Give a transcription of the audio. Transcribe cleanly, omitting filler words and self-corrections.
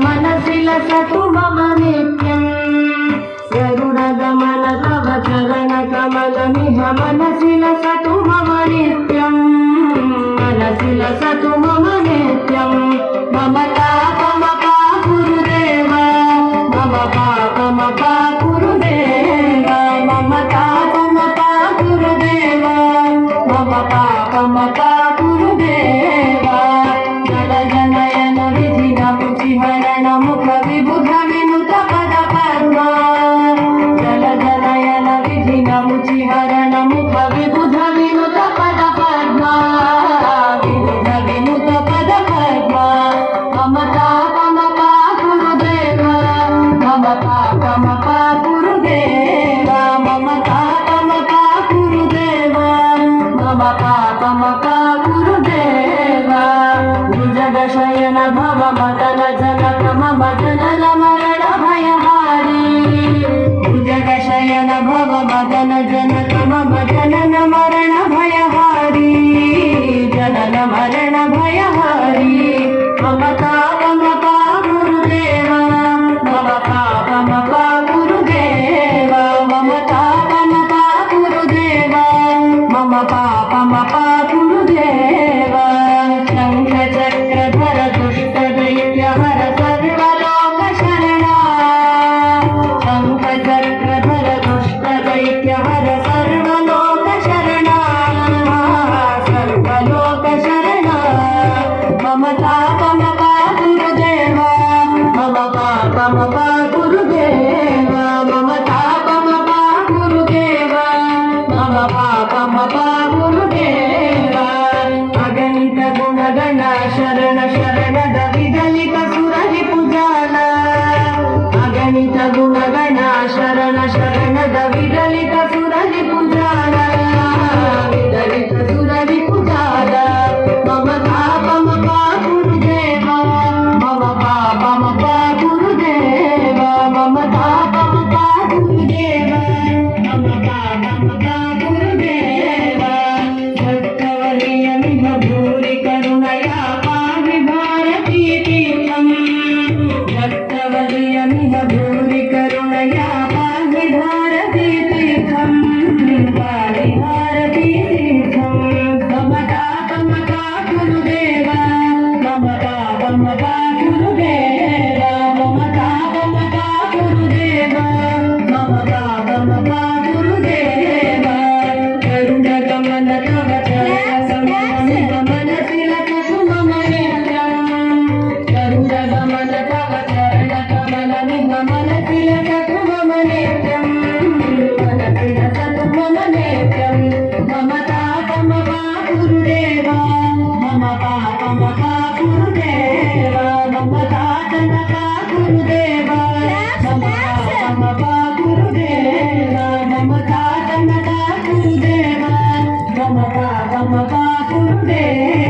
मनसि लसतु मम नित्यम् गरुडगमन तव चरणकमलमिह मनसि लसतु मम नित्यम् मनसि लसतु मम नित्यम् मम तापमपा गुरुदेव मम पापमपा गुरुदेव मम तापमपा गुरुदेव मम पापमपा गुरुदेव जल जनयन विधिन मुचिहरण मुख विबुध विनुत पद पद्मा जल जनयन विधिन मुचिहरण मुख विबुध विनुत पद पद्मा विबुध विनुत पद पद्मा मम तापमपा गुरुदेव मम पापमपा गुरुदेव मम तापमपा गुरुदेव मम पापमपा गुरुदेव भुजगशयन भव मदन जनक मम जनन मरण भयहारी भुजगशयन भव मदन जनक मम जनन मरण भयहारी जनन मरण भयहारी मम तापमपा गुरुदेव मम पापमपा गुरुदेव मम तापमपा गुरुदेव मम पापमपा गुरुदेव शङ्ख चक्रधर दुष्ट दैत्यहर सर्वलोक शरणा शङ्ख चक्रधर दुष्ट दैत्यहर सर्वलोक शरणा सर्वलोक शरणा मम तापमपा गुरुदेव मम पापमपा गुरुदेव मम तापमपा गुरुदेव मम पापमपा गुरुदेव अगणित गुणगण शरण शरणद विदलित सुरहि पुजाल अगणित गुणगण शरण शरणद विदलित सुरहि पुजाल विदलित सुरहि पुजाल मम तापमपा गुरुदेव मम पापमपा गुरुदेव मम तापमपा गुरुदेव मम पापमपा गुरुदेव भक्तवर्यमिह भूरि करुणया पाहि भारती तीर्थम् भक्तवर्यमिह भूरि करुणया पाहि भारती तीर्थम् पाहि भारती तीर्थम् मम तापमपा गुरुदेव मम पापमपा गुरुदेव मम तापमपा गुरुदेव मम पापमपा गुरुदेव गरुडगमन तव चरणकमलमिह मनसि लसतु मम नित्यम् गरुडगमन तव चरणकमलमिह मनसि लसतु मम नित्यम् मनसि लसतु मम नित्यम् मम तापमपा गुरुदेव मम पापमपा गुरुदेव मम तापमपा गुरुदेव मम पापमपा गुरुदेव मम तापमपा गुरुदेव मम पापमपा गुरुदेव